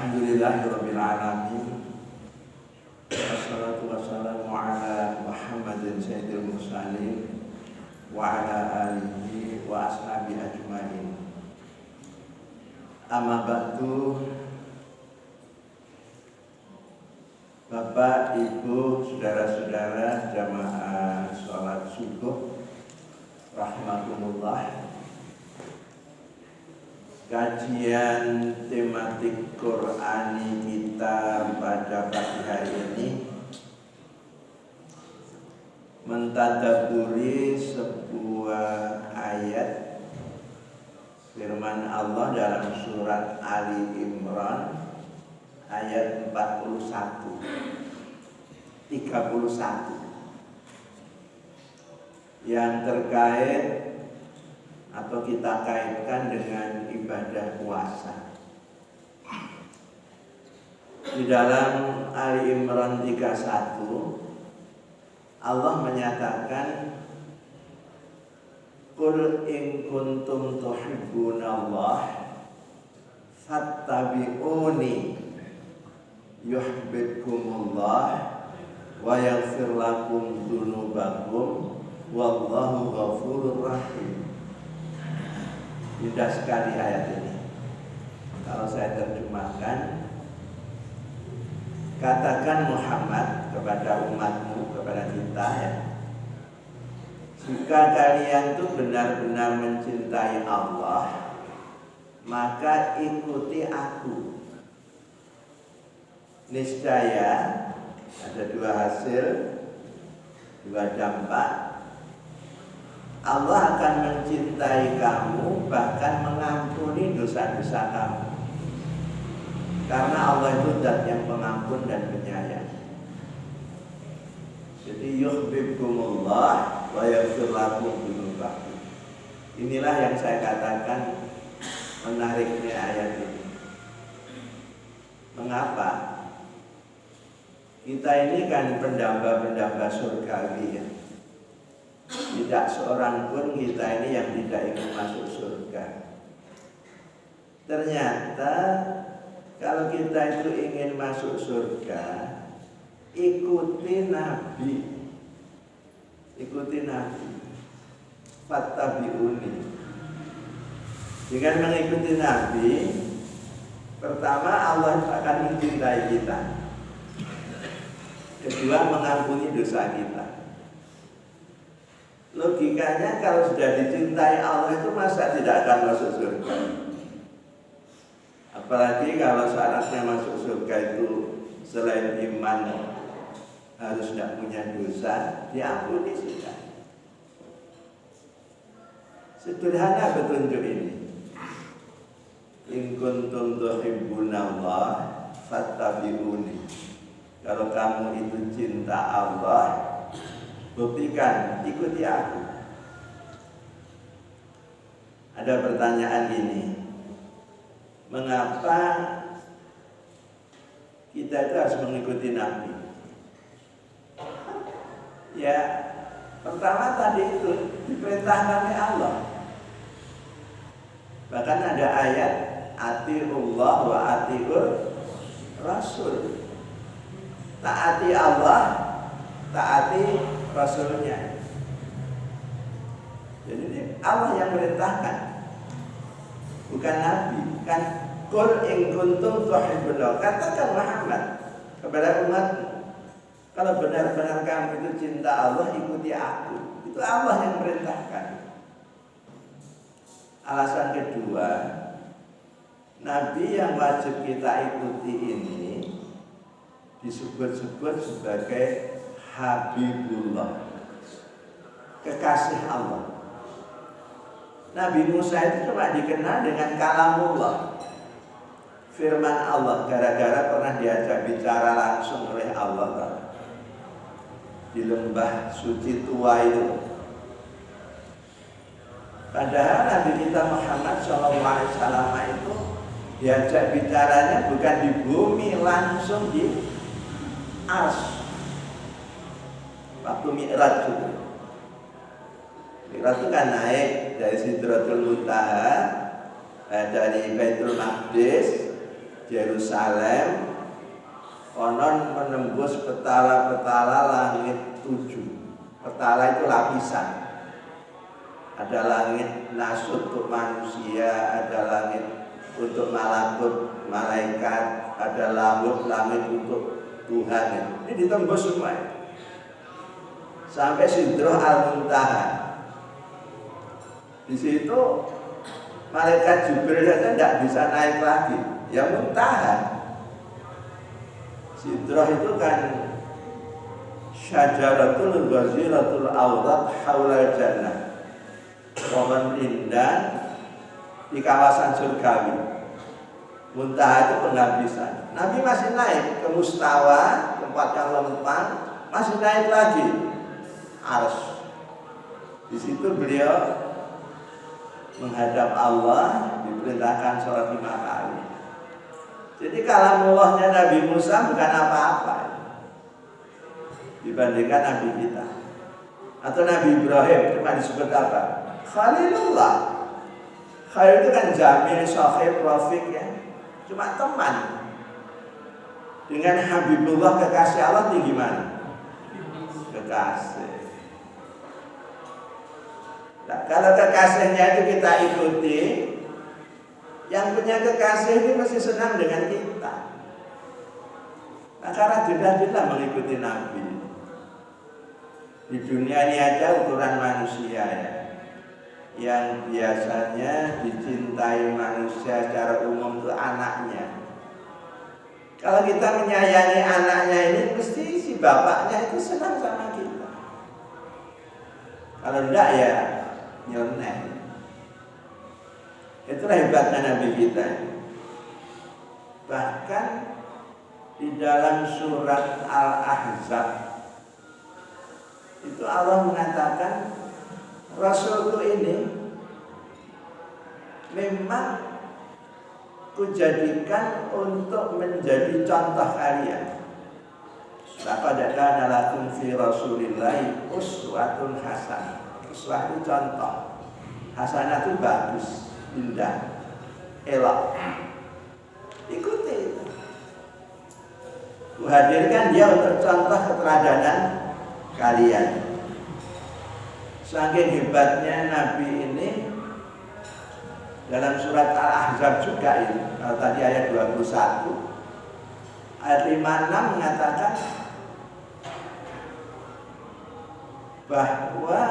Alhamdulillahirabbil alamin. Wassalatu wassalamu ala Muhammadin sayyidil mursalin wa ala alihi wa ashabihi ajmain. Amma ba'du. Bapak, Ibu, saudara-saudara jamaah sholat subuh rahimakumullah. Kajian tematik Qur'ani kita pada pagi hari ini mentadaburi sebuah ayat firman Allah dalam surat Ali Imran ayat 31 yang terkait atau kita kaitkan dengan ibadah puasa. Di dalam Ali Imran 31 Allah menyatakan, Qul in kuntum tuhibbunallah fattabi'uni yuhibbukumullah wa yaghfir lakum dzunubakum wallahu ghafurur rahim. Indah sekali ayat ini. Kalau saya terjemahkan, katakan Muhammad kepada umatmu, kepada kita ya, jika kalian tuh benar-benar mencintai Allah, maka ikuti aku. Niscaya ada dua hasil, dua dampak. Allah akan mencintai kamu, bahkan mengampuni dosa-dosa kamu. Karena Allah itu zat yang pengampun dan penyayang. Jadi yuhibbukumullah wa yaghfir lakum dzunubakum. Inilah yang saya katakan menariknya ayat ini. Mengapa? Kita ini kan pendamba-pendamba surgawi ya. Tidak seorang pun kita ini yang tidak ingin masuk surga. Ternyata kalau kita itu ingin masuk surga, ikuti Nabi. Ikuti Nabi. Fattabi'uni. Dengan mengikuti Nabi, pertama Allah akan mencintai kita. Kedua, mengampuni dosa kita. Logikanya kalau sudah dicintai Allah itu masa tidak akan masuk surga? Apalagi kalau syaratnya masuk surga itu selain iman harus tidak punya dosa, diampuni sudah. Sederhana petunjuk ini. In kuntum tuhibbunallah fattabi'uni. Kalau kamu itu cinta Allah, buktikan, ikuti aku. Ada pertanyaan ini, mengapa kita itu harus mengikuti Nabi? Ya, pertama tadi itu diperintahkan oleh Allah. Bahkan ada ayat atiullah wa atiur rasul. Taati Allah, taati Rasulnya. Jadi ini Allah yang merintahkan, bukan Nabi. Kan Qul in kuntum tuhibbunallah, katakan Muhammad kepada umatmu, kalau benar-benar kamu itu cinta Allah, ikuti aku. Itu Allah yang merintahkan. Alasan kedua, Nabi yang wajib kita ikuti ini disebut-sebut sebagai Habibullah, kekasih Allah. Nabi Musa itu cuma dikenal dengan kalamullah, firman Allah, gara-gara pernah diajak bicara langsung oleh Allah di lembah suci tua itu. Padahal Nabi kita Muhammad SAW itu diajak bicaranya bukan di bumi, langsung di Ars. Waktu Mi'raj itu. Mi'raj itu kan naik dari Sidratul Muntaha, dari Baitul Maqdis Yerusalem konon menembus petala-petala langit 7. Petala itu lapisan. Ada langit nasut untuk manusia, ada langit untuk malakut, malaikat, ada langit untuk Tuhan. Ini ditembus semua. Sampai Sidrah Al-Muntaha. Di situ malaikat Jibril saja tidak bisa naik lagi. Ya muntaha. Sidrah itu kan syajaratul ghaziratul awrat haulal jannah. Pohon rindang di kawasan surgawi. Muntaha itu penghabisan. Nabi masih naik ke mustawa, tempat yang lempang, masih naik lagi. Arsy. Di situ beliau menghadap Allah, diperintahkan sholat 5 kali. Jadi kalamullahnya Nabi Musa bukan apa-apa dibandingkan Nabi kita. Atau Nabi Ibrahim cuma disebut apa? Khalilullah. Khalil itu kan jamil, sahib, rafiq ya. Cuma teman. Dengan Habibullah kekasih Allah ini gimana? Kekasih. Nah, kalau kekasihnya itu kita ikuti, yang punya kekasih ini mesti senang dengan kita. Nah, cara jelas-jelas mengikuti Nabi. Di dunia ini aja ukuran manusia ya. Yang biasanya dicintai manusia secara umum itu anaknya. Kalau kita menyayangi anaknya ini, mesti si bapaknya itu senang sama kita. Kalau enggak ya nyeleneh. Itulah hebatnya Nabi kita. Bahkan di dalam surat Al-Ahzab itu Allah mengatakan Rasulku ini memang kujadikan untuk menjadi contoh kalian. Laqad kana lakum fi Rasulillahi uswatun hasanah. Uswah itu contoh. Hasanah itu bagus, indah, elok. Ikuti. Kuhadirkan dia untuk contoh keteladanan kalian. Saking hebatnya Nabi ini dalam surat Al-Ahzab juga ini. Kalau tadi ayat 21, ayat 56 mengatakan bahwa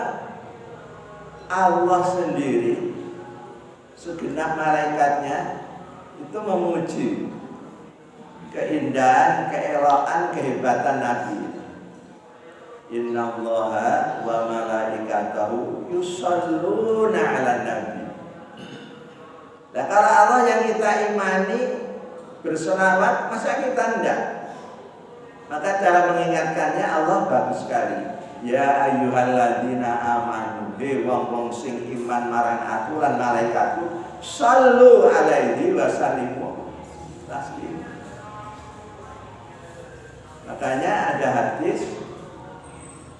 Allah sendiri segenap malaikatnya itu memuji keindahan, keelokan, kehebatan Nabi. Innallaha wa malaikatahu yusholluna 'alan nabi. Nah, kalau Allah yang kita imani berselawat, masa kita enggak? Maka cara mengingatkannya Allah bagus sekali. Ya ayyuhalladzina amanu, he wong-wong sing iman marang aku lan malaikatku, shallu alaihi wa sallimu taslim. Makanya ada hadis,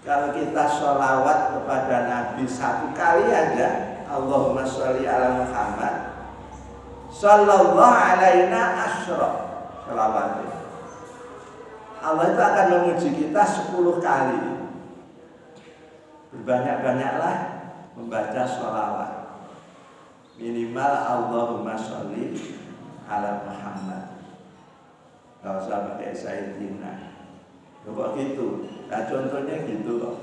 kalau kita sholawat kepada Nabi 1 kali aja, Allahumma sholli ala Muhammad sallallahu alaina asyra sholawat, Allah itu akan memuji kita 10 kali. Berbanyak-banyaklah membaca sholawat. Minimal Allahumma sholli ala Muhammad. Gak usah pakai Sayyidina. Kok gitu? Nah, contohnya gitu kok.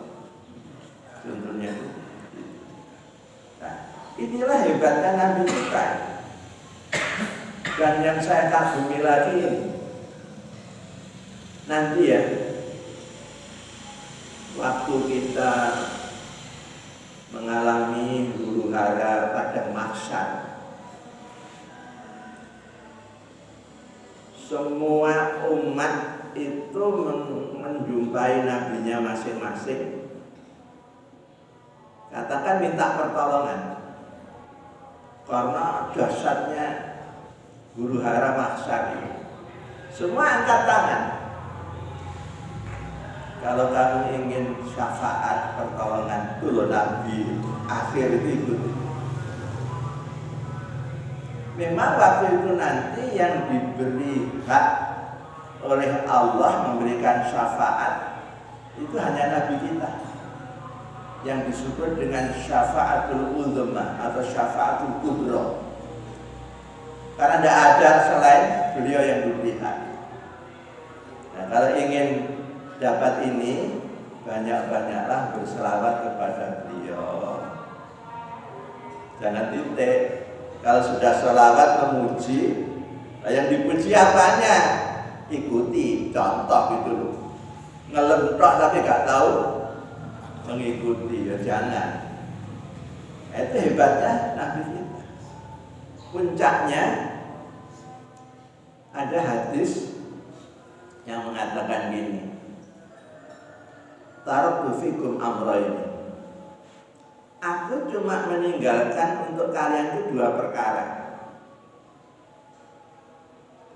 Contohnya itu. Nah, inilah hebatnya Nabi kita. Dan yang saya kagumi lagi ini, nanti ya, waktu kita mengalami huru hara pada mahsyar, semua umat itu menjumpai nabinya masing-masing, katakan minta pertolongan karena dahsyatnya huru hara mahsyar ini. Semua angkat tangan. Kalau kamu ingin syafaat pertolongan, dulu Nabi akhir itu ikut. Memang waktu itu nanti yang diberi hak oleh Allah memberikan syafaat itu hanya Nabi kita, yang disebut dengan syafaatul uzma atau syafaatul kubra. Karena tidak ada selain beliau yang diberi hak. Nah, kalau ingin dapat ini, banyak-banyaklah berselawat kepada beliau. Jangan titik. Kalau sudah selawat memuji, yang dipuji apanya? Ikuti, contoh gitu loh. Ngelentok tapi gak tahu mengikuti, ya jangan. Itu hebatnya Nabi kita. Puncaknya ada hadis yang mengatakan gini, taraktu fikum amrayn. Aku cuma meninggalkan untuk kalian itu 2 perkara.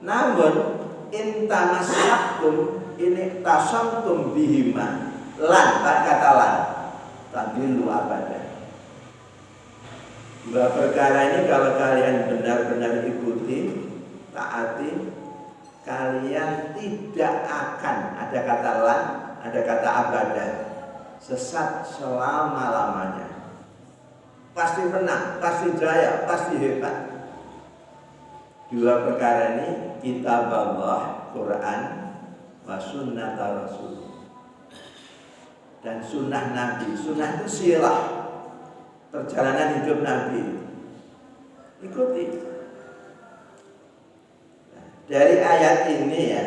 Namun intamasyakum ini tasamtum bihima lan, kata lan tadillu abadan. 2 perkara ini kalau kalian benar-benar ikuti, taati, kalian tidak akan, ada kata lan, ada kata abadan, sesat selama-lamanya. Pasti menang, pasti jaya, pasti hebat. 2 perkara ini, kitab Allah, Quran, wa sunnah Rasul, dan sunnah Nabi. Sunnah itu sirah, perjalanan hidup Nabi. Ikuti. Dari ayat ini ya,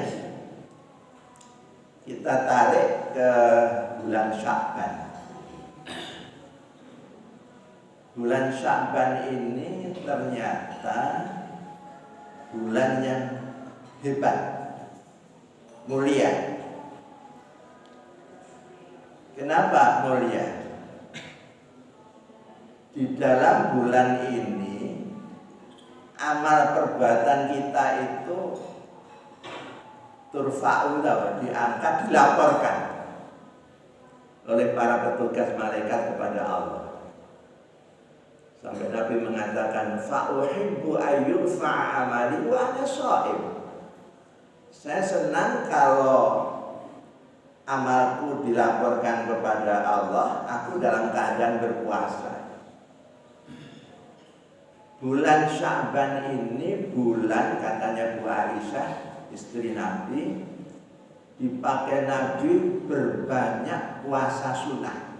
kita tarik ke bulan Sya'ban. Bulan Sya'ban ini ternyata bulan yang hebat, mulia. Kenapa mulia? Di dalam bulan ini amal perbuatan kita itu turfa'u, diangkat, dilaporkan oleh para petugas malaikat kepada Allah. Sampai Nabi mengatakan, fa'uhibbu ayyurfa'a amali wa ana sha'im. Saya senang kalau amalku dilaporkan kepada Allah, aku dalam keadaan berpuasa. Bulan Sya'ban ini bulan, katanya Bu Aisyah, istri Nabi, dipakai Nabi berbanyak puasa sunnah.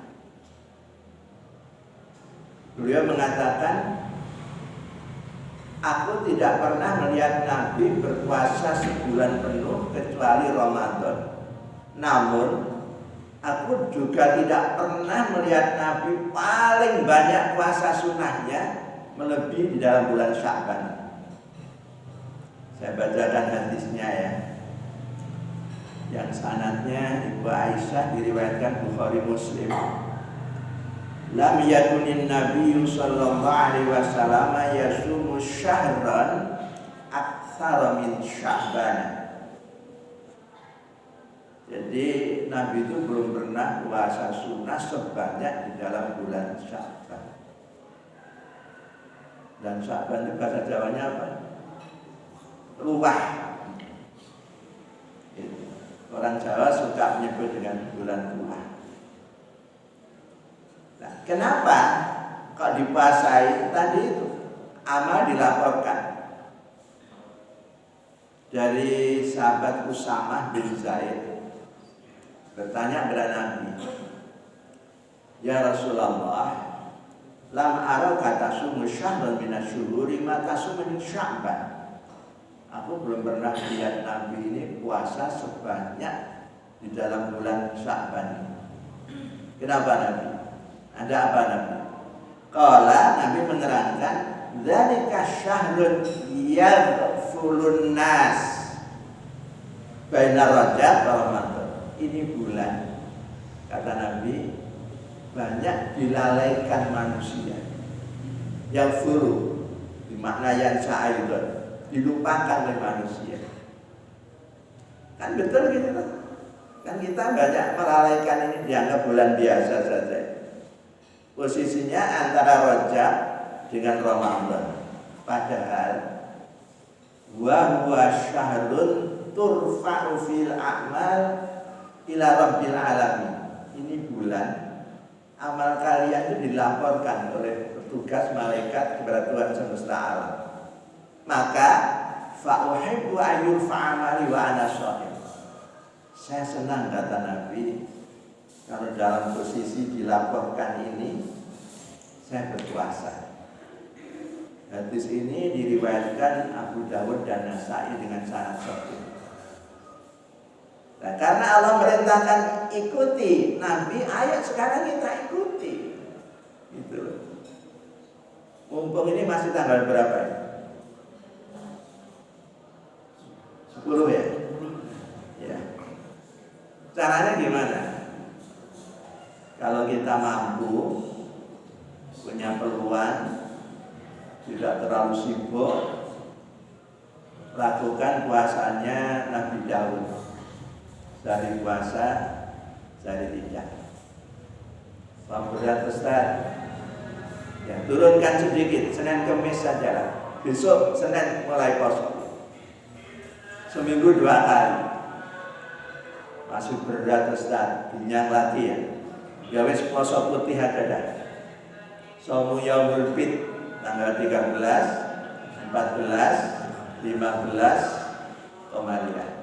Beliau mengatakan, aku tidak pernah melihat Nabi berpuasa sebulan penuh kecuali Ramadan. Namun, aku juga tidak pernah melihat Nabi paling banyak puasa sunnahnya melebihi di dalam bulan Sya'ban. Saya bacakan hadisnya ya. Yang sanadnya Ibu Aisyah diriwayatkan Bukhari Muslim. Lam yakunin Nabi sallallahu alaihi wasallam yasumu syahran aktsara min Sya'ban. Jadi Nabi itu belum pernah puasa sunnah sebanyak di dalam bulan Sya'ban. Dan Sya'ban itu bahasa Jawanya apa? Luah. Orang Jawa suka menyebut dengan bulan luah. Nah, kenapa kok dipuasai? Tadi itu amal dilaporkan dari sahabat Usamah bin Zaid, bertanya kepada Nabi, ya Rasulullah, lam ara kata sumu syahran minasyuhuri mata sumu Sya'ban. Aku belum pernah lihat Nabi ini puasa sebanyak di dalam bulan Sya'ban. Kenapa Nabi? Ada apa Nabi? Qala, Nabi menerangkan, dzalika syahrun yadfulun nas baina Rajab wa Ramadan. Ini bulan, kata Nabi, banyak dilalaikan manusia. Yang furu dimakna yang sa'idun, dilupakan oleh manusia. Kan betul gitu kan? Kan kita banyak melalaikan ini, dianggap bulan biasa saja. Posisinya antara Rajab dengan Ramadan. Padahal wa huwa syahrun turfa'u fil a'mal ila rabbil alamin. Ini bulan amal kalian itu dilaporkan oleh petugas malaikat kepada Tuhan semesta alam. Maka fa uhibbu ayyurfa amali wa ana shaim. Saya senang, kata Nabi, kalau dalam posisi dilaporkan ini saya berpuasa. Hadis ini diriwayatkan Abu Dawud dan Nasai dengan sanad sahih. Nah, karena Allah merintahkan ikuti Nabi, ayat sekarang kita ikuti. Gitu loh. Mumpung ini masih tanggal berapa ya? 10 ya? Ya. Caranya gimana? Kalau kita mampu, punya peluang, tidak terlalu sibuk, lakukan puasanya Nabi Daud. Dari puasa, dari tidak. Berat Ustaz, ya turunkan sedikit, Senin Kemis saja. Besok Senin mulai poso. Seminggu 2 kali. Masih berat Ustaz, binyang lagi ya. Ya wis poso putih ada dah. Saumu Yaumul Fitr tanggal 13, 14, 15 Komariah.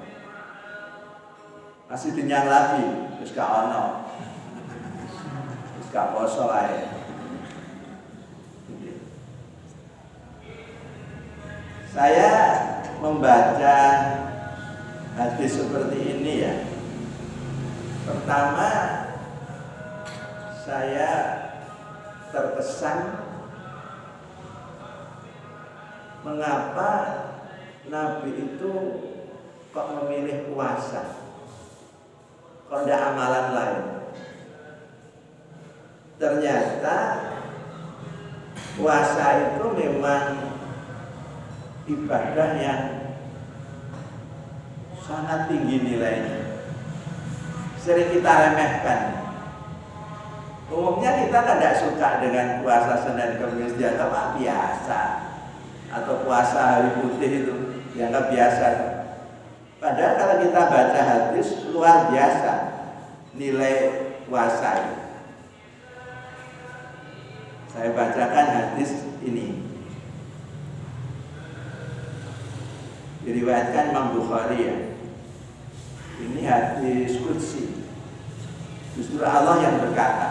Masih dinyang lagi, terus gak ono, terus gak poso aja. Saya membaca hadis seperti ini ya. Pertama, saya terkesan mengapa Nabi itu kok memilih puasa. Kok ada amalan lain. Ternyata puasa itu memang ibadah yang sangat tinggi nilainya. Sering kita remehkan. Umumnya kita tidak suka dengan puasa Senin Kemis, dianggap biasa. Atau puasa hari putih itu dianggap biasa. Padahal kalau kita baca hadis, luar biasa nilai puasa itu. Saya bacakan hadis ini. Diriwayatkan Imam Bukhari ya. Ini hadis qudsi. Justru Allah yang berkata,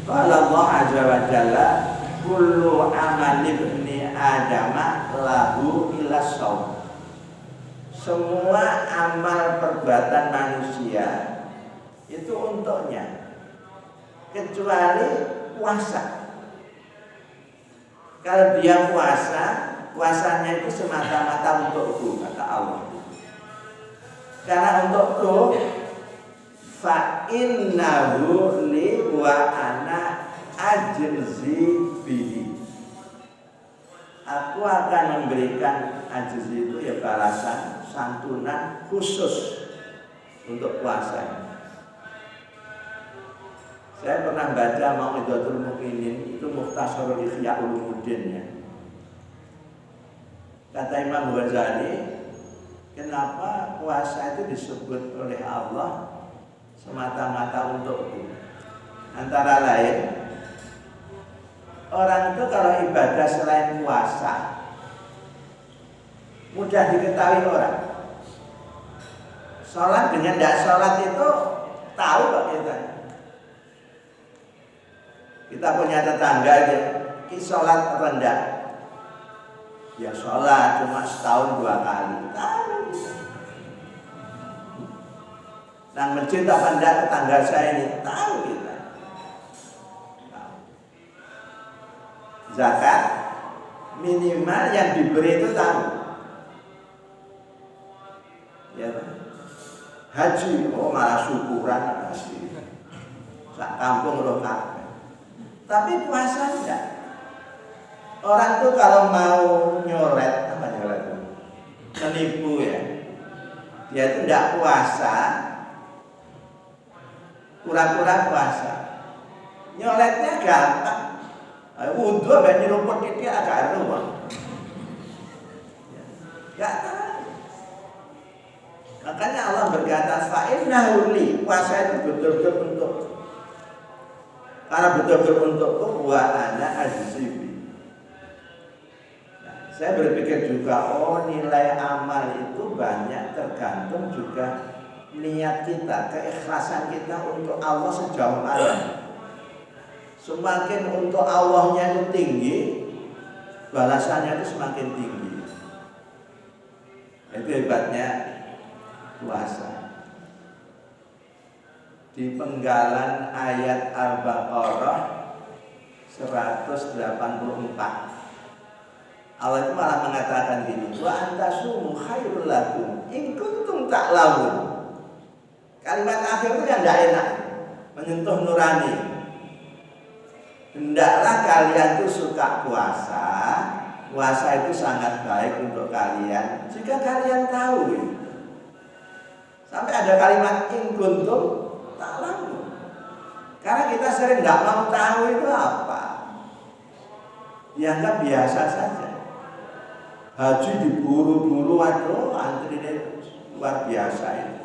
qala Allah azza wa jalla, kullu amali ibni adama lahu illa shaum. Semua amal perbuatan manusia itu untuknya, kecuali puasa. Kalau dia puasa, puasanya itu semata-mata untukku, kata Allah. Karena untukku, fa innahu li wa ana ajzi bihi. Aku akan memberikan ajzi itu ya balasan, santunan khusus untuk puasa. Saya pernah baca Mau'izatul Muqinin, itu Mukhtasarul Ihya Ulumuddin ya. Kata Imam Ghazali, kenapa puasa itu disebut oleh Allah semata-mata untukku? Antara lain, orang itu kalau ibadah selain puasa mudah diketahui orang. Sholat dengan tidak sholat itu tahu kok kita. Kita punya tetangga aja, ki sholat apa enggak? Ya sholat cuma setahun 2 kali. Tahu kita. Nah masjid apa enggak tetangga saya ini? Tahu kita. Tahu. Zakat minimal yang diberi itu tahu. Ya, haji, oh malah syukuran pasti. Sak kampung loh kabeh. Tapi puasa enggak. Orang tuh kalau mau nyolet, apa nyolet? Menipu ya. Dia itu enggak puasa, pura-pura puasa. Nyoletnya gampang. Wudhu sampai nyeruput titik agak rumah. Gak tahu. Makanya Allah berkata, fa'innahu li, puasa itu betul-betul untuk, karena betul-betul untukku wa ana ajzibi. Nah, saya berpikir juga, nilai amal itu banyak tergantung juga niat kita, keikhlasan kita untuk Allah sejauh mana. Semakin untuk Allahnya itu tinggi, balasannya itu semakin tinggi. Itu hebatnya puasa. Di penggalan ayat Al-Baqarah 184, Allah itu malah mengatakan gini, wa antasumu khairul lakum in kuntum ta'lamun. Kalimat akhir itu yang tidak enak, menyentuh nurani. Hendaklah kalian itu suka puasa. Puasa itu sangat baik untuk kalian jika kalian tahu. Sampai ada kalimat in kuntum ta'lamun. Karena kita sering nggak mau tahu itu apa. Dianggap biasa saja. Haji diburu-buru, waduh antrinya luar biasa itu.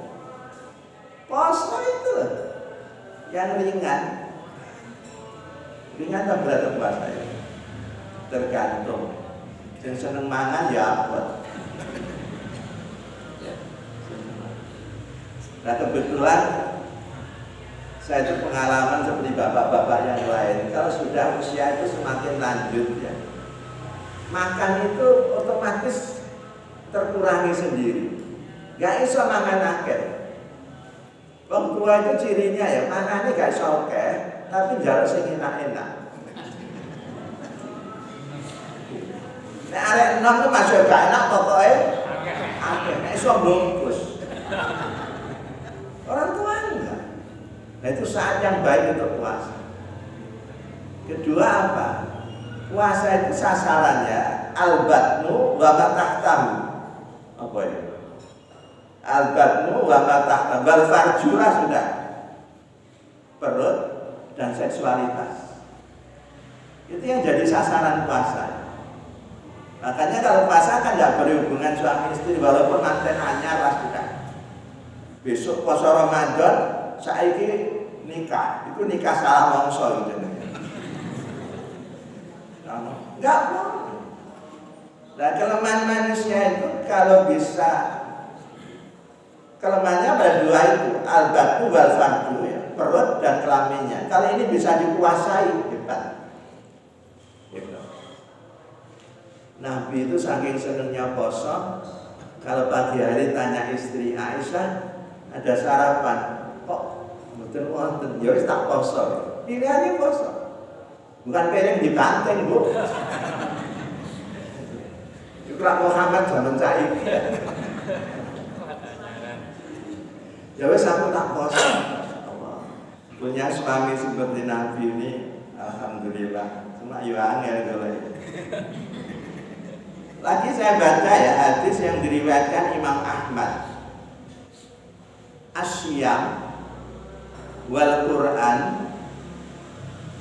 Puasa itu yang ringan. Ringan tak berat puasa itu. Tergantung. Yang seneng mangan ya apa. Nah kebetulan saya itu pengalaman seperti bapak-bapak yang lain. Kalau sudah usia itu semakin lanjut ya, makan itu otomatis terkurangi sendiri. Gak iso mangan akeh. Wong tua itu cirinya ya, mangannya gak iso akeh, tapi njaluk sing enak-enak. Nek arek enom itu masih gak enak pokoknya akeh, nek iso bungkus. Orang tua enggak. Nah itu saat yang baik untuk puasa. Kedua apa? Puasa itu sasarannya al-batnu wa ma tahtahu. Apa itu? Al-batnu wa ma tahtahu. Bal farjulah sudah. Perut dan seksualitas. Itu yang jadi sasaran puasa. Makanya kalau puasa kan tidak berhubungan suami istri walaupun manten anyar lah sudah. Besok puasa Ramadan saiki nikah, itu nikah salah mongso gitu. Enggak boleh. Nah kelemahan manusia itu kalau bisa, kelemahannya pada dua itu, al-batu wal fardu ya, perut dan kelaminnya. Kalau ini bisa dikuasai hebat. Nabi itu saking senangnya poso, kalau pagi hari tanya istri Aisyah, ada sarapan, kok mboten wonten, ya wis tak poso. Pilihannya poso. Bukan piring dibanting, Bu. Iku Muhammad zaman saiki. Ya wis aku tak poso. Punya suami seperti Nabi ini, alhamdulillah. Cuma yo angel golek. Lagi saya baca ya hadis yang diriwayatkan Imam Ahmad. Asyam wal Quran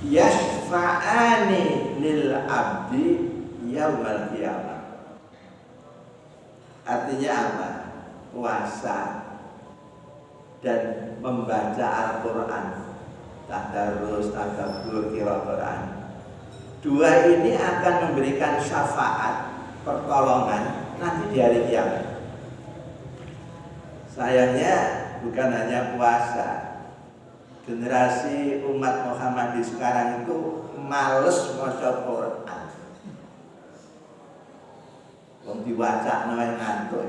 yashfa'ani lil abdi yaumal qiyamah. Artinya apa? Puasa dan membaca Al-Quran, tadarus, tadabbur, qiraat Quran. Dua ini akan memberikan syafaat, pertolongan nanti di hari kiamat. Sayangnya bukan hanya puasa, generasi umat Muhammad di sekarang itu males maca Quran. Wong diwaca nawe ngantuk.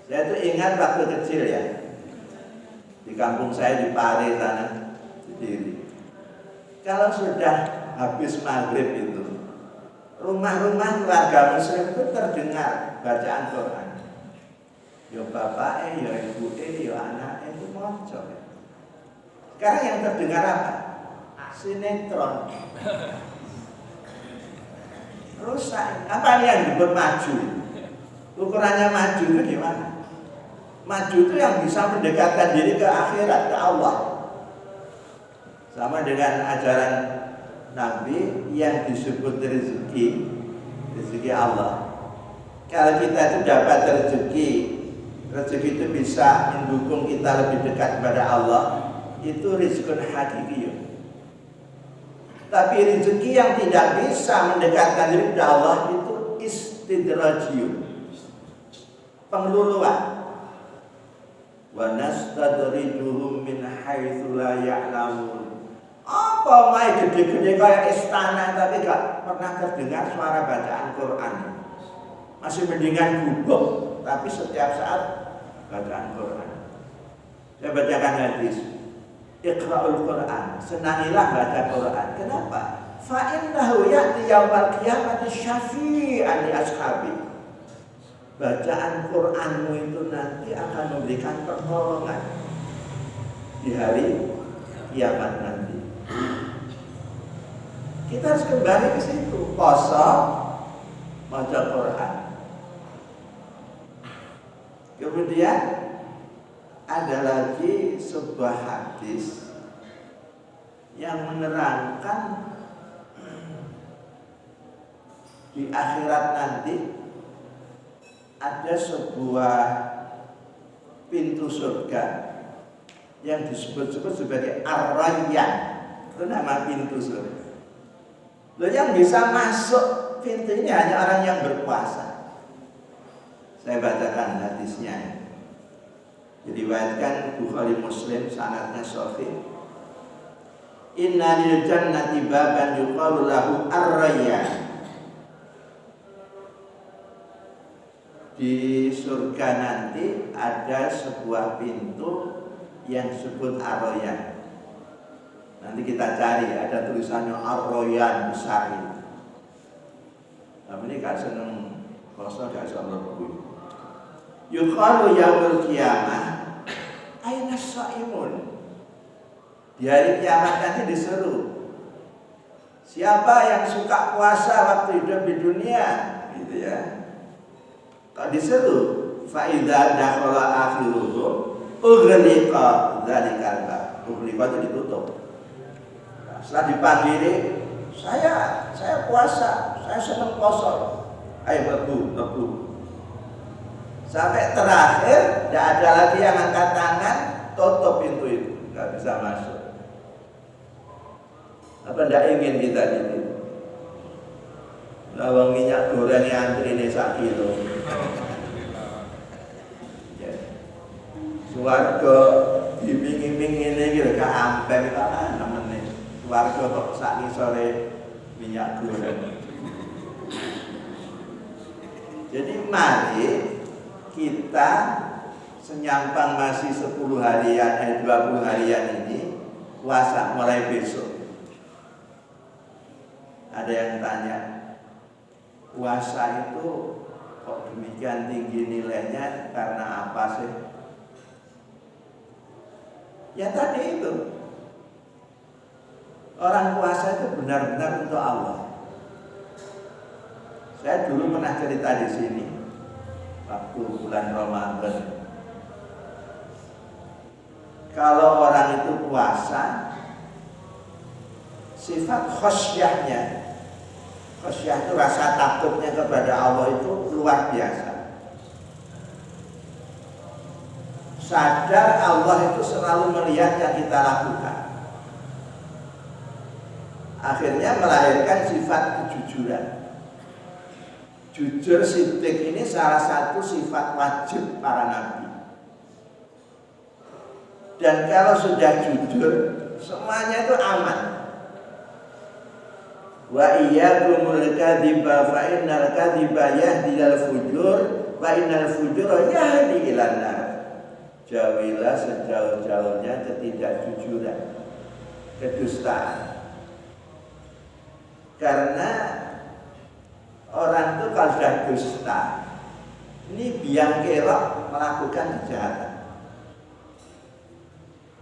Saya tuh ingat waktu kecil ya, di kampung saya di Pare sana, di Diri. Kalau sudah habis maghrib itu, rumah-rumah keluarga muslim itu terdengar bacaan Quran. Ya bapaknya, ya ibunya, ya anaknya itu maca. Sekarang yang terdengar apa? Sinetron. Rusak. Apa yang disebut maju? Ukurannya maju itu gimana? Maju itu yang bisa mendekatkan diri ke akhirat, ke Allah. Sama dengan ajaran Nabi yang disebut rezeki Allah. Kalau kita itu dapat rezeki itu bisa mendukung kita lebih dekat kepada Allah, itu rizqun hakiki. Tapi rezeki yang tidak bisa mendekatkan diri kepada Allah itu istidrajiyun, pengeluluan. Wa nastadrijuhum min haitsu la ya'lamun. Apa mai gede-gede kayak istana tapi gak pernah terdengar suara bacaan Quran. Masih mendingan gubuk tapi setiap saat bacaan Quran. Saya bacakan hadis. Iqra'ul Quran, senangilah baca Quran. Kenapa? Fa innahu ya'ti yaumal qiyamati syafi'an li ashabi. Bacaan Quranmu itu nanti akan memberikan pertolongan di hari kiamat nanti. Kita harus kembali ke situ. Puasa, baca Quran. Kemudian ada lagi sebuah hadis yang menerangkan di akhirat nanti ada sebuah pintu surga yang disebut-sebut sebagai Ar-Rayyan. Itu nama pintu surga. Loh, yang bisa masuk pintu ini hanya orang yang berpuasa. Saya bacakan hadisnya. Diriwayatkan Bukhari Muslim, sanadnya sahih. Inna lil jannati baban yuqalu lahu Ar-Rayyan. Di surga nanti ada sebuah pintu yang disebut Ar-Rayyan. Nanti kita cari, ada tulisannya Ar-Rayyan besar itu. Tapi ini gak seneng poso, gak seneng lebih. Yuqalu yaumul qiyamah aina shaimun. Di hari kiamat nanti diseru, siapa yang suka puasa waktu hidup di dunia, gitu ya. Kalau diseru, fa idza dakhala akhiruhu ughliqa dzalikal bab. Ughliqa itu ditutup. Nah, setelah dipanggil, saya puasa, saya senang puasa. Ayo lebu. Sampai terakhir, tidak ada lagi yang angkat tangan, tutup pintu itu, nggak bisa masuk. Apa tidak ingin kita gitu? Lawang minyak goreng yang antri ini 1 kilo. Ya. Suwarga iming-iming ini gitu, gak ampen kan namanya. Suwarga kok saat sore minyak goreng. Jadi mari kita senyampang masih 10 harian, 20 harian ini puasa mulai besok. Ada yang tanya, puasa itu kok demikian tinggi nilainya karena apa sih? Ya tadi itu, orang puasa itu benar-benar untuk Allah. Saya dulu pernah cerita di sini waktu bulan Ramadan. Kalau orang itu puasa, sifat khosyahnya, khosyah itu rasa takutnya kepada Allah itu luar biasa. Sadar Allah itu selalu melihat yang kita lakukan. Akhirnya melahirkan sifat kejujuran. Jujur sidik ini salah satu sifat wajib para nabi. Dan kalau sudah jujur, semuanya itu aman. Wa iyyakumul kadziba fa innal kadziba yahdi ilal fujur wa innal fujura yahdi ilan nar. Jauhilah sejauh-jauhnya ketidakjujuran, kedustaan. Karena orang itu kalau sudah dusta, ini biang kerok melakukan kejahatan.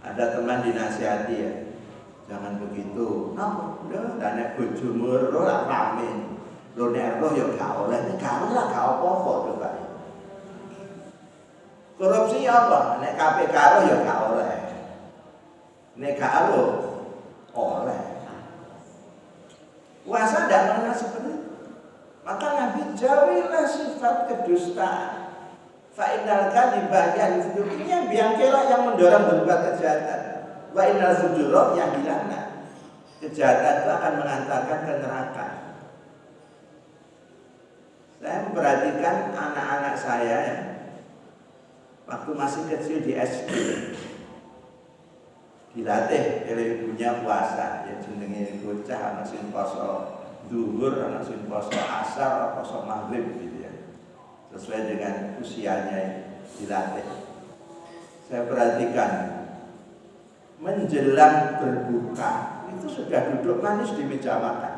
Ada teman dinasihati ya, jangan begitu. Nah, udah nek bojomu ro lak rame. Lho nek roh ya gak oleh, nek gak oleh gak apa-apa coba. Korupsi apa? Nek KPK ro ya gak oleh. Nek gak ro suatu kedustaan. Fa innal kadhiba yahdidu, ini yang biangkerok yang mendorong berbuat kejahatan. Wa innal fujura yahdilana, kejahatan itu akan mengantarkan ke neraka. Saya memperhatikan anak-anak saya ya, waktu masih kecil di SD, dilatih oleh ibunya puasa, ya jenenge bocah ana sing poso zuhur, ana sing poso asar, poso maghrib gitu ya. Sesuai dengan usianya dilatih. Saya perhatikan menjelang berbuka itu sudah duduk manis di meja makan.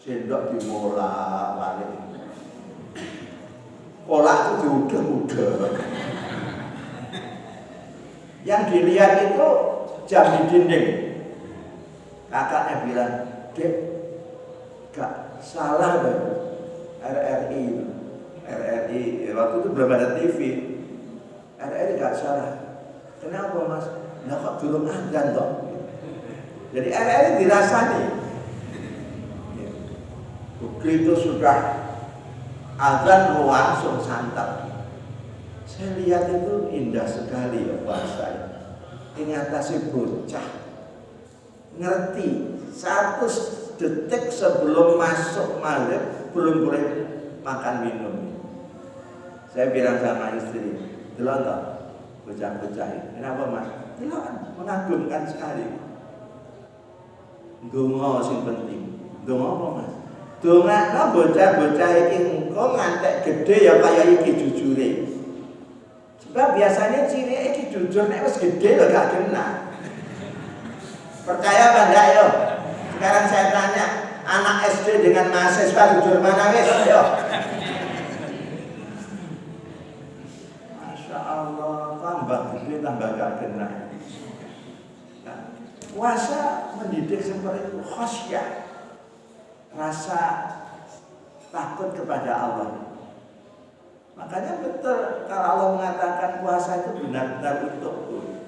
Sendok dimolak-balik. Kolak itu diudah-udah. Yang dilihat itu jam di dinding. Kakaknya bilang, "Dek, gak salah deh. RRI waktu itu belum ada TV. RRI gak salah. Kenapa mas? Nah kok belum adzan toh?" Jadi RRI dirasani. Begitu sudah adzan langsung santap. Saya lihat itu indah sekali ya puasa. Ternyata si bocah ngerti 1 detik sebelum masuk maghrib belum boleh makan minum. Saya bilang sama istri, delok toh bocah-bocah ini. Kenapa mas? Delok, mengagumkan sekali. Donga sing penting. Donga apa mas? Dongakno bocah-bocah iki engko ngantek gede ya kaya iki jujure. Sebab biasanya ciri iki jujur nek wis gede lho gak kena. Percaya apa enggak yo? Sekarang saya tanya, anak SD dengan mahasiswa jujur mana wis? Ayo. Masya Allah, tambah gede tambah gak kena. Nah, puasa mendidik seperti itu, khasyah, rasa takut kepada Allah. Makanya betul kalau Allah mengatakan puasa itu benar-benar untukku.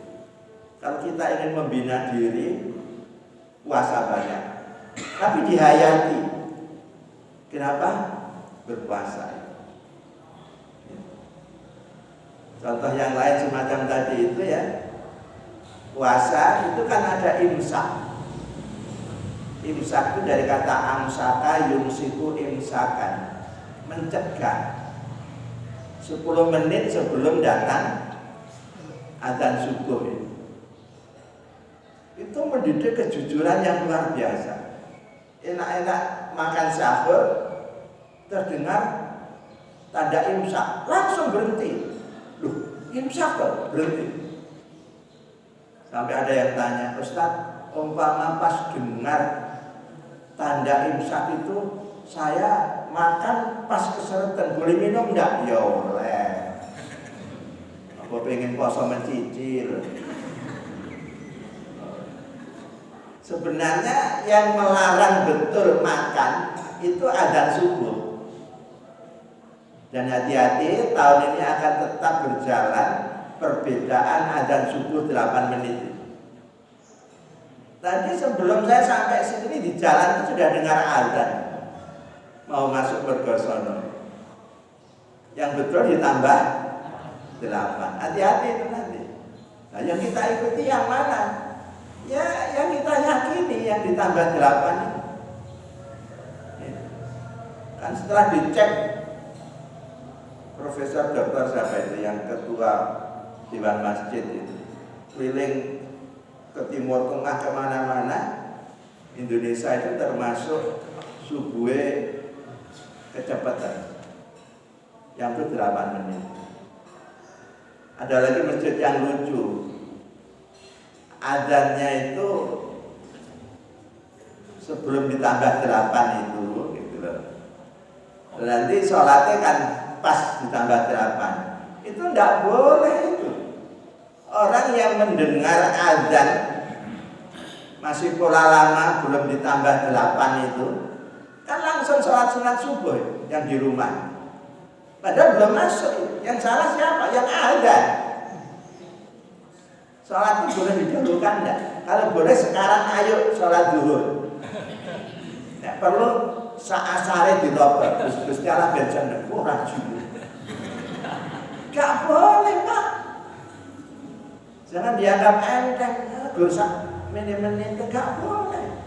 Kalau kita ingin membina diri, puasa banyak, tapi dihayati. Kenapa? Berpuasa. Contoh yang lain semacam tadi itu ya, puasa itu kan ada imsak. Imsak itu dari kata amsaka yumsiku imsakan, mencegah. 10 menit sebelum datang adzan subuh itu mendidik kejujuran yang luar biasa. Enak-enak makan sahur, terdengar tanda imsak, langsung berhenti. Loh, imsak kok berhenti. Sampai ada yang tanya, Ustaz, umpama pas dengar tanda imsak itu saya makan pas keseretan, boleh minum enggak? Ya oleh. Aku pengen puasa mencicil. Sebenarnya yang melarang betul makan itu adzan subuh. Dan hati-hati, tahun ini akan tetap berjalan perbedaan adzan subuh 8 menit. Tadi sebelum saya sampai sini di jalan itu sudah dengar adzan. Mau masuk Mergosono. Yang betul ditambah 8. Hati-hati itu nanti. Nah, yang kita ikuti yang mana? Ya, yang kita yakini yang ditambah 8 ini. Kan setelah dicek Profesor Doktor siapa itu yang ketua Dewan Masjid itu keliling ke Timur Tengah kemana-mana, Indonesia itu termasuk subuhe kecepatan yang itu 8 menit. Ada lagi masjid yang lucu, adzannya itu sebelum ditambah 8 itu gitu loh. Nanti sholatnya kan pas ditambah 8. Itu enggak boleh itu. Orang yang mendengar adzan masih pola lama belum ditambah 8 itu kan langsung sholat sunat subuh yang di rumah. Padahal belum masuk. Yang salah siapa? Yang adzan. Sholat itu boleh didahulukan enggak? Kalau boleh sekarang ayo sholat zuhur. Tidak perlu saasare dirobek Gusti Allah ben jeneng ora jujur. Gak boleh, Pak. Jangan dianggap enteng, dosa menit-menit gak boleh.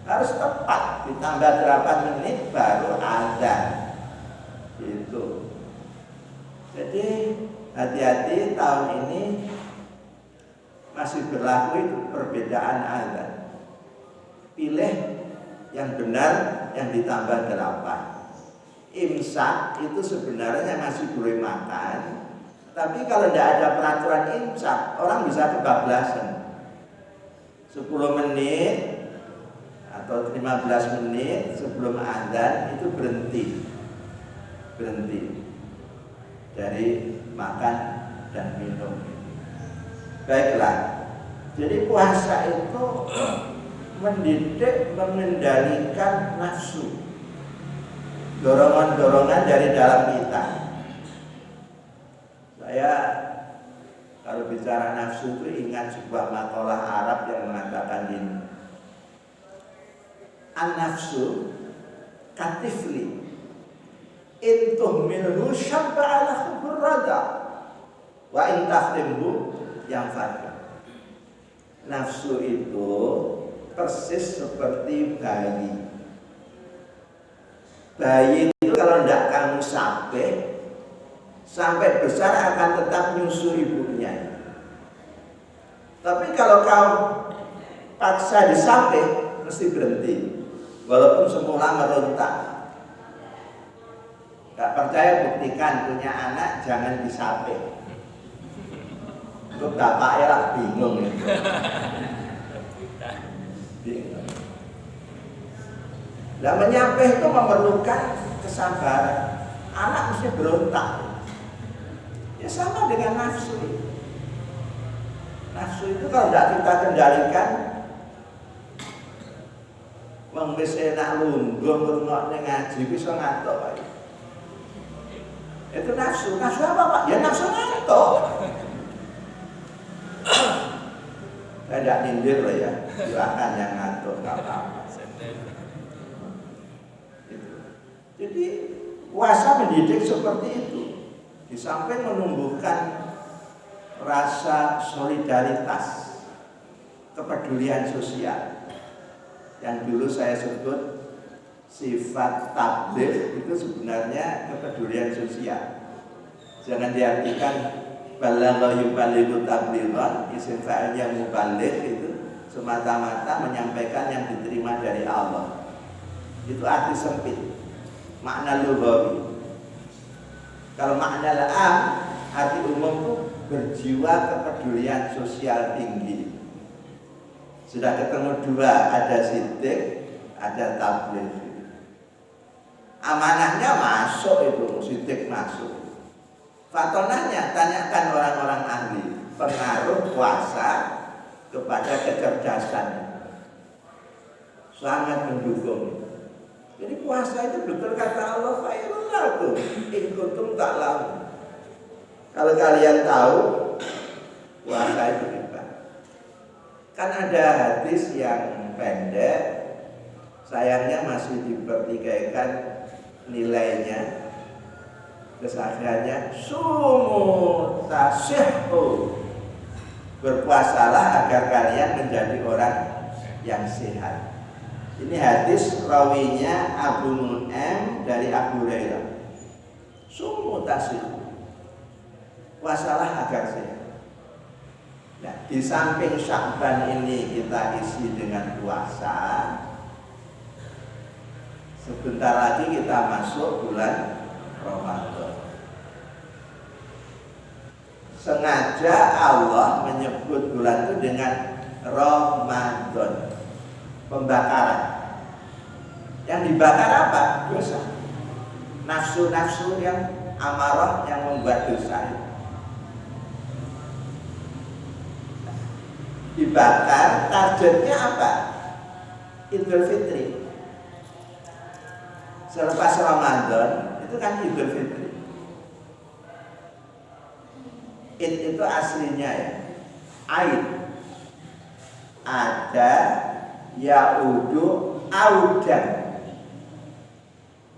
Harus tepat, ditambah 8 menit baru azan. Gitu. Jadi hati-hati, tahun ini masih berlaku itu perbedaan azan. Pilih yang benar yang ditambah 8. Imsak itu sebenarnya masih boleh makan, tapi kalau tidak ada peraturan imsak, orang bisa kebablasan. 10 menit atau 15 menit sebelum azan itu berhenti dari makan dan minum. Baiklah, jadi puasa itu mendidik, mengendalikan nafsu, dorongan-dorongan dari dalam kita. Saya kalau bicara nafsu itu ingat sebuah makalah Arab yang mengatakan ini. An-nafsu katifli in tuhmilhu syabba ala khubur rada wa in taftimhu yang fadha. Nafsu itu persis seperti bayi. Bayi itu kalau tidak kamu sampai besar akan tetap nyusu ibunya. Tapi kalau kau paksa disamping mesti berhenti, walaupun semula merontak. Gak percaya buktikan, punya anak jangan disamping. Itu bapaknya lah bingung ya. Nah, menyampaikan itu memerlukan kesabaran. Anak mesti berontak. Ya sama dengan nafsu. Nafsu itu kalau tidak kita kendalikan, wis enak lungguh ngrungokne ngaji bisa ngantuk Pak. Itu nafsu. Nafsu apa Pak? Ya nafsu ngantuk. Saya tidak nyindir loh ya. Silakan yang ngantuk nggak apa-apa. Jadi puasa mendidik seperti itu. Di samping menumbuhkan rasa solidaritas, kepedulian sosial, yang dulu saya sebut sifat tabligh, itu sebenarnya kepedulian sosial. Jangan diartikan balagha yuballighu tablighan, isim fa'ilnya muballigh itu semata-mata menyampaikan yang diterima dari Allah. Itu arti sempit. Makna lughawi. Kalau makna la'am, arti umum itu berjiwa kepedulian sosial tinggi. Sudah ketemu dua, ada sidik, ada tabligh. Amanahnya masuk itu, sidik masuk. Fatonahnya tanyakan orang-orang ahli pengaruh puasa kepada kecerdasan. Sangat mendukung. Jadi puasa itu betul kata Allah, khairul lakum in kuntum ta'lamun. Kalau kalian tahu puasa itu hebat. Kan ada hadis yang pendek, sayangnya masih dipertikaikan nilainya. Kesaksiannya sumu tasihhu. Berpuasalah agar kalian menjadi orang yang sehat. Ini hadis rawinya Abu Nu'aim dari Abu Hurairah. Sumu tasihhu. Puasalah agar sehat. Nah, di samping Sya'ban ini kita isi dengan puasa. Sebentar lagi kita masuk bulan Ramadan. Sengaja Allah menyebut bulan itu dengan Ramadan, pembakaran. Yang dibakar apa? Dosa. Nafsu-nafsu yang amarah yang membuat dosa. Dibakar, targetnya apa? Idul Fitri. Selepas Ramadan itu kan Idul Fitri. Id itu aslinya ya Aid. Ada yaudu audan.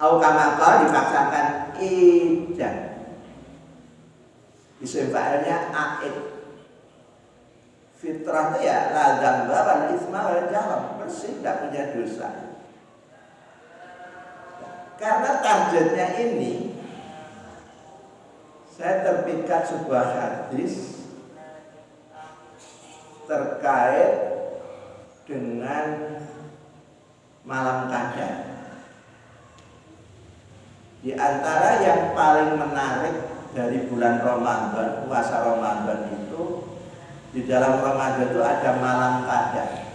Au kamakal dipaksakan ijan. Isim fa'ilnya a'id. Fitrah itu ya la dzamba wal isma wal jahr, bersih, tidak punya dosa. Karena targetnya ini, saya terpikat sebuah hadis terkait dengan malam qadar. Di antara yang paling menarik dari bulan Ramadan, puasa Ramadan itu, di dalam Ramadan itu ada malam qadar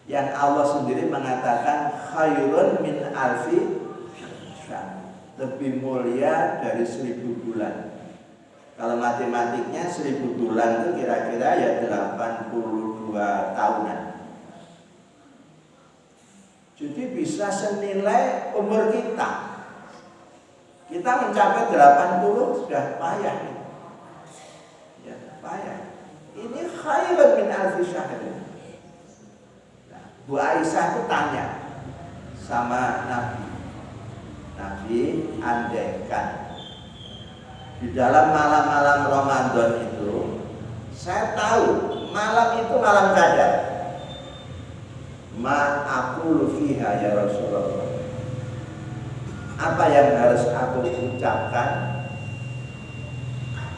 yang Allah sendiri mengatakan khairun min alfi syahr, lebih mulia dari 1000 bulan. Kalau matematiknya 1000 bulan itu kira-kira ya 82 tahunan. Jadi bisa senilai umur kita. Kita mencapai 80 sudah payah nih. Ya, payah. Ini khairun min alfi syahr. Nah, Bu Aisyah itu tanya sama Nabi. Nabi, andaikan di dalam malam-malam Ramadan itu, saya tahu malam itu malam qadar. Ma aqulu fiha ya Rasulullah. Apa yang harus aku ucapkan,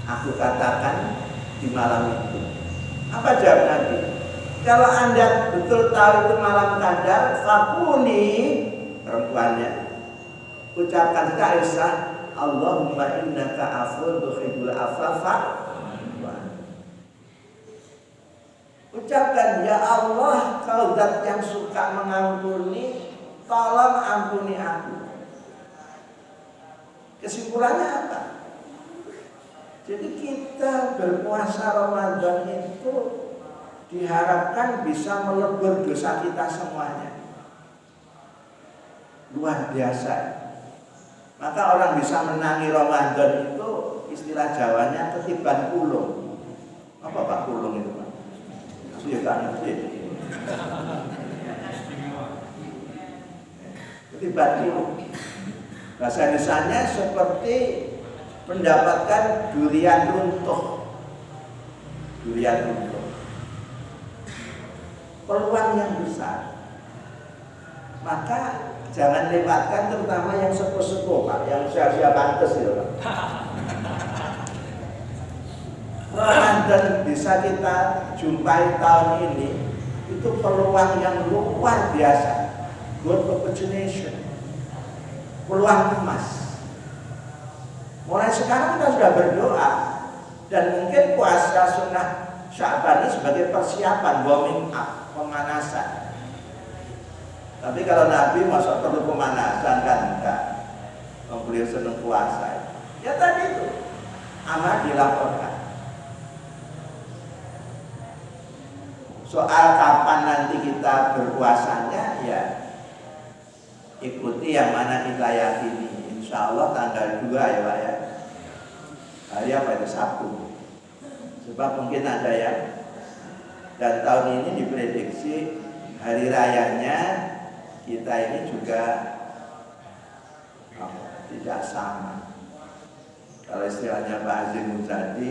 aku katakan di malam itu? Apa jawab Nabi? Kalau Anda betul tahu itu malam qadar, fakuni, perempuannya, ucapkan ke Aisyah, Allahumma innaka afun tuhibbul afwa. Ucapkan, ya Allah, kau zat yang suka mengampuni, tolong ampuni aku. Kesimpulannya apa? Jadi kita berpuasa Ramadan itu diharapkan bisa melebur dosa kita semuanya. Luar biasa. Maka orang bisa menangi Ramadan itu istilah Jawanya ketiban pulung. Apa Pak pulung itu Pak? Iya kan? Ketiban pulung. Bahasa Indonesianya seperti mendapatkan durian runtuh. Durian runtuh. Peluang yang besar. Maka jangan lewatkan, terutama yang sepuh-sepuh Pak, yang usia-usia pantes ya Pak. Ramadan bisa kita jumpai tahun ini itu peluang yang luar biasa, good opportunity, peluang emas. Mulai sekarang kita sudah berdoa dan mungkin puasa sunnah Sya'ban ini sebagai persiapan, warming up, pemanasan. Tapi kalau Nabi masa perlu pemanasan kan enggak, beliau senang puasa. Ya tadi itu amat dilaporkan. Soal kapan nanti kita berpuasanya, ya ikuti yang mana kita yakini. Insya Allah tanggal 2 ya Pak ya. Hari apa itu? Sabtu. Sebab mungkin ada yang, dan tahun ini diprediksi hari rayanya kita ini juga tidak sama. Kalau istilahnya Pak Azim Muzadi,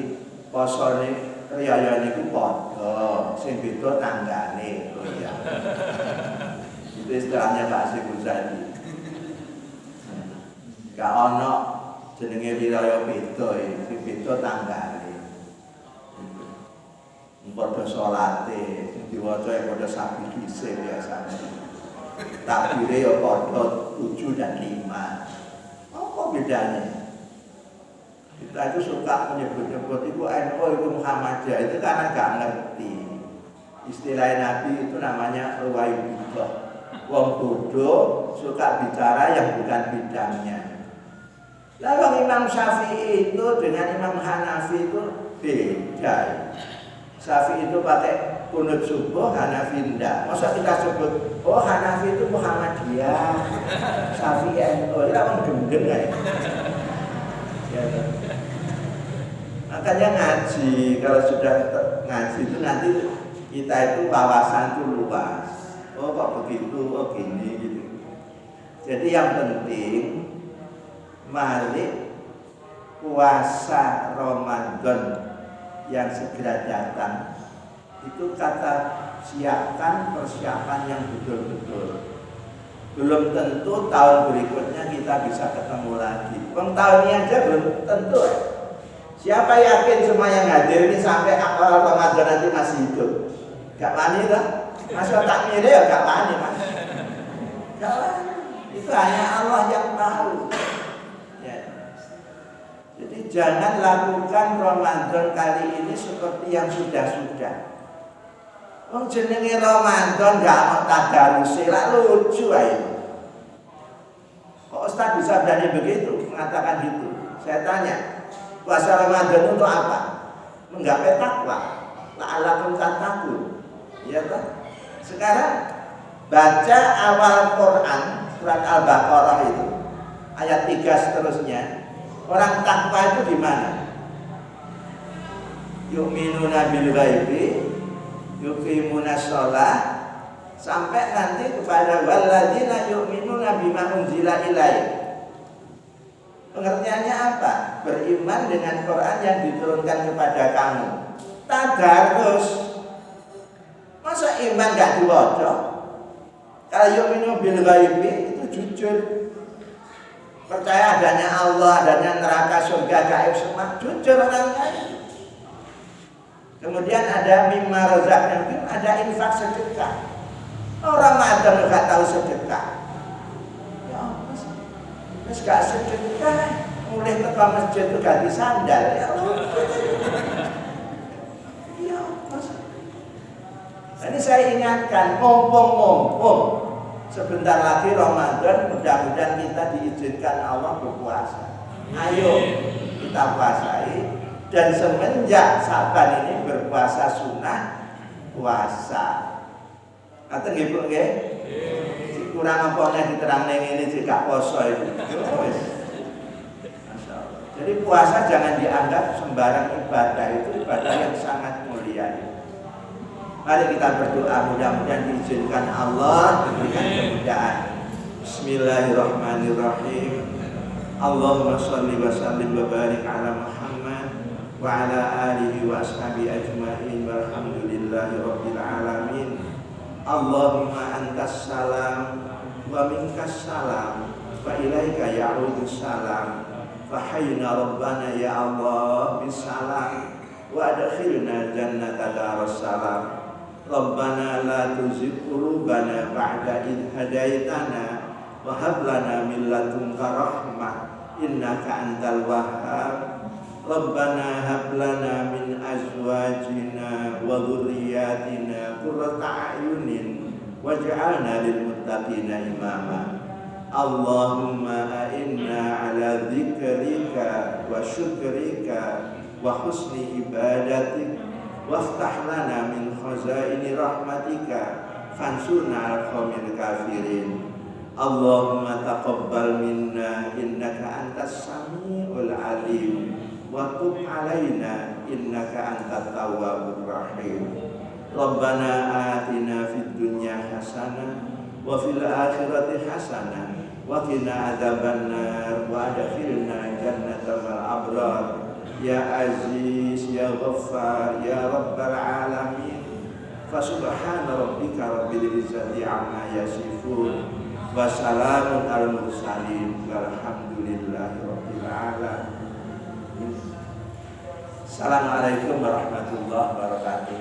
poso ini riyaya niku padha, sing beda tanggane. Oh iya. Itu istilahnya Pak Azim Muzadi. Gak ono jenenge riyaya beda, sing beda tanggane. Padha salate, sing diwaca ya padha sapi dhisik biasane. Takbire ya padha 7 dan 5. Apa bedanya? Kita itu suka menyebut-nyebut itu NU itu Muhammadiyah itu karena gak ngerti. Istilah Nabi itu namanya ruwaibidah. Wong bodoh suka bicara yang bukan bidangnya. Lalu Imam Syafi'i itu dengan Imam Hanafi itu beda. Syafi'i itu pakai kunut subuh, Hanafi enggak. Masa kita sebut, oh Hanafi itu Muhammadiyah, Syafi'i NU, itu orang gendeng kan? Ya, makanya ngaji, kalau sudah ngaji itu nanti kita itu wawasan itu luas. Oh kok begitu, oh gini gitu. Jadi yang penting mari puasa Ramadan yang segera datang itu kata siapkan persiapan yang betul-betul. Belum tentu tahun berikutnya kita bisa ketemu lagi. Tahun ini aja belum tentu. Siapa yakin semua yang hadir ini sampai awal Ramadan nanti masih hidup? Gak wani lah. Masa takmir ya gak wani mas. Gak wani. Itu hanya Allah yang tahu. Ya. Jadi jangan lakukan Ramadan kali ini seperti yang sudah-sudah. Jenenge Ramadan gak mau tadarus, lah lucu aja. Kok Ustaz bisa berani begitu mengatakan gitu? Saya tanya, puasa Ramadan untuk apa? Menggapai takwa. La'allakum tattaqun. Iya toh? Sekarang baca awal Quran surat Al-Baqarah itu ayat 3 seterusnya. Orang takwa itu di mana? Yu'minuna bil ghaibi yuqimuna shalah sampai nanti kepada walladzina yu'minuna bima unzila ilaik. Pengertiannya apa? Beriman dengan Quran yang diturunkan kepada kamu. Tadarus. Masa iman gak diwaca? Kalau yu'minu bil ghaibi itu jujur. Percaya adanya Allah, adanya neraka, surga, gaib semua. Jujur orangnya. Kemudian ada mimma razaqnahum, ada infak sedekah. Orang Ramadan enggak tahu sedekah. Ya apa sih? Terus gak sedekah, mulai ke masjid itu ganti sandal. Ya Allah. Ya apa sih? Ini saya ingatkan, mumpung sebentar lagi Ramadan, mudah-mudahan kita diizinkan Allah berpuasa. Ayo kita puasai. Dan semenjak Saban ini berpuasa sunnah puasa. Kata nggih Bu nggih? Kurang apa-apa diterang ning ngene jika poso itu. Masyaallah. Jadi puasa jangan dianggap sembarang ibadah, itu ibadah yang sangat mulia. Mari kita berdoa mudah-mudahan diizinkan Allah memberikan kemudahan. Bismillahirrahmanirrahim. Allahumma shalli wa sallim wa barik ala Muhammad wa ala alihi wa ashabi ajma'in walhamdulillahi rabbil alamin. Allahumma antas salam wa minkas salam wa ilaika ya'udus salam fa hayyina rabbana ya Allah bisalam wa adkhilna jannata daras salam. Rabbana la tuzigh qulubana ba'da idh hadaitana wa hab lana min ladunka rahmah innaka antal wahhab. Rabbana hab lana min azwajina wa dhurriyyatina qurrata a'yunin waj'alna lil muttaqina imama. Allahumma a'inna ala dzikrika wa syukrika wa husni ibadatik waftah lana min khazaini rahmatika fansurna al-qawmil kafirin. Allahumma taqabbal minna innaka antas samiul alim wa tub alaina innaka antat tawwabur rahim. Rabbana atina fid dunya hasanah wa fil akhirati hasanah wa qina adzabannar wa adkhilna jannatal abrar ya aziz ya ghaffar ya rabbal alamin. Fa subhana rabbika rabbil izzati amma yasifun wa salamun al mursalin walhamdulillahi rabbil alamin. Assalamualaikum warahmatullahi wabarakatuh.